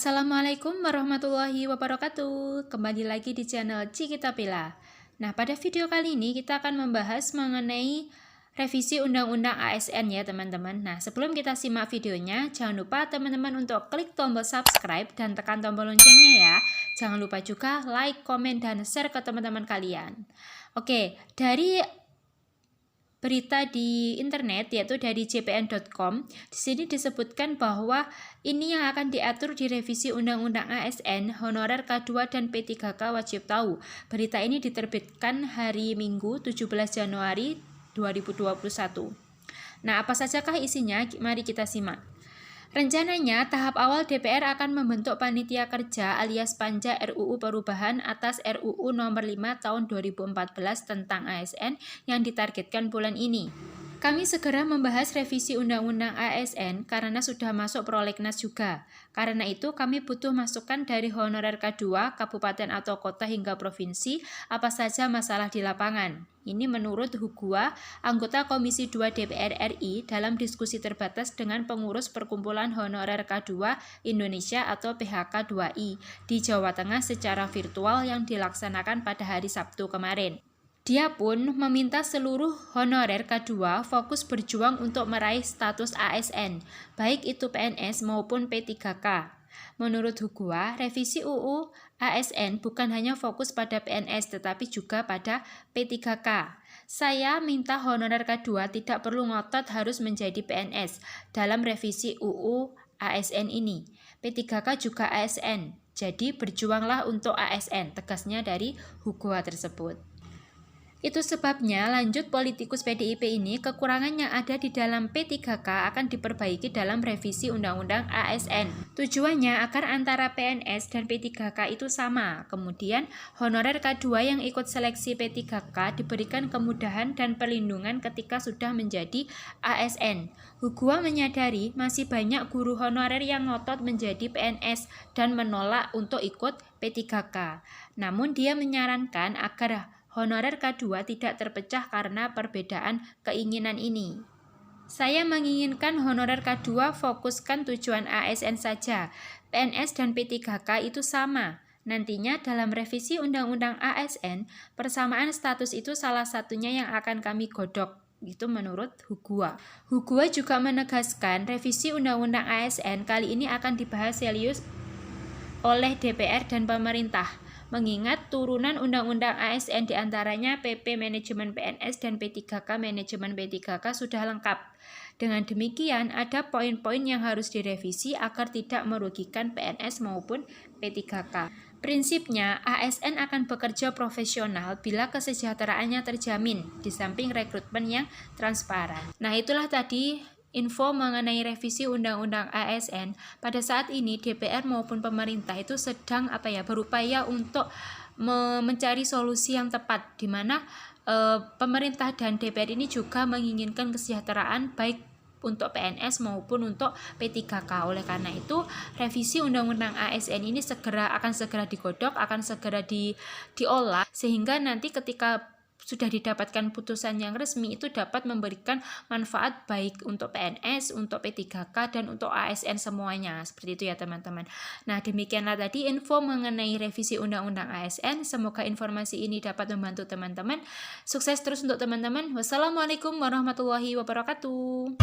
Assalamualaikum warahmatullahi wabarakatuh. Kembali lagi di channel Cikita Pila. Nah, pada video kali ini kita akan membahas mengenai revisi Undang-Undang ASN ya teman-teman. Nah, sebelum kita simak videonya, jangan lupa teman-teman untuk klik tombol subscribe dan tekan tombol loncengnya ya. Jangan lupa juga like, komen, dan share ke teman-teman kalian. Oke, dari berita di internet yaitu dari jpn.com, di sini disebutkan bahwa ini yang akan diatur di revisi Undang-Undang ASN, honorer K2 dan P3K wajib tahu. Berita ini diterbitkan hari Minggu 17 Januari 2021. Nah, apa sajakah isinya? Mari kita simak. Rencananya, tahap awal DPR akan membentuk panitia kerja alias panja RUU perubahan atas RUU nomor 5 tahun 2014 tentang ASN yang ditargetkan bulan ini. Kami segera membahas revisi Undang-Undang ASN karena sudah masuk prolegnas juga. Karena itu kami butuh masukan dari honorer K2, kabupaten atau kota hingga provinsi, apa saja masalah di lapangan. Ini menurut Hugua, anggota Komisi 2 DPR RI dalam diskusi terbatas dengan pengurus Perkumpulan Honorer K2 Indonesia atau PHK2I di Jawa Tengah secara virtual yang dilaksanakan pada hari Sabtu kemarin. Dia pun meminta seluruh honorer K2 fokus berjuang untuk meraih status ASN, baik itu PNS maupun P3K. Menurut Hugua, revisi UU ASN bukan hanya fokus pada PNS tetapi juga pada P3K. Saya minta honorer K2 tidak perlu ngotot harus menjadi PNS dalam revisi UU ASN ini. P3K juga ASN, jadi berjuanglah untuk ASN, tegasnya dari Hugua tersebut. Itu sebabnya lanjut politikus PDIP ini kekurangannya ada di dalam P3K akan diperbaiki dalam revisi Undang-Undang ASN. Tujuannya agar antara PNS dan P3K itu sama. Kemudian honorer K2 yang ikut seleksi P3K diberikan kemudahan dan perlindungan ketika sudah menjadi ASN. Hugua menyadari masih banyak guru honorer yang ngotot menjadi PNS dan menolak untuk ikut P3K. Namun dia menyarankan agar honorer K2 tidak terpecah karena perbedaan keinginan ini. Saya menginginkan honorer K2 fokuskan tujuan ASN saja. PNS dan P3K itu sama. Nantinya dalam revisi Undang-Undang ASN, persamaan status itu salah satunya yang akan kami godok. Itu menurut Hugua. Hugua juga menegaskan revisi Undang-Undang ASN kali ini akan dibahas serius oleh DPR dan pemerintah. Mengingat turunan Undang-Undang ASN diantaranya PP Manajemen PNS dan P3K Manajemen P3K sudah lengkap. Dengan demikian, ada poin-poin yang harus direvisi agar tidak merugikan PNS maupun P3K. Prinsipnya, ASN akan bekerja profesional bila kesejahteraannya terjamin, di samping rekrutmen yang transparan. Nah, itulah tadi info mengenai revisi Undang-Undang ASN. Pada saat ini DPR maupun pemerintah itu sedang berupaya untuk mencari solusi yang tepat, di mana pemerintah dan DPR ini juga menginginkan kesejahteraan baik untuk PNS maupun untuk P3K. Oleh karena itu, revisi Undang-Undang ASN ini akan segera digodok, akan segera diolah sehingga nanti ketika sudah didapatkan putusan yang resmi itu dapat memberikan manfaat baik untuk PNS, untuk P3K, dan untuk ASN semuanya. Seperti itu ya teman-teman. Nah, demikianlah tadi info mengenai revisi Undang-Undang ASN. Semoga informasi ini dapat membantu teman-teman. Sukses terus untuk teman-teman. Wassalamualaikum warahmatullahi wabarakatuh.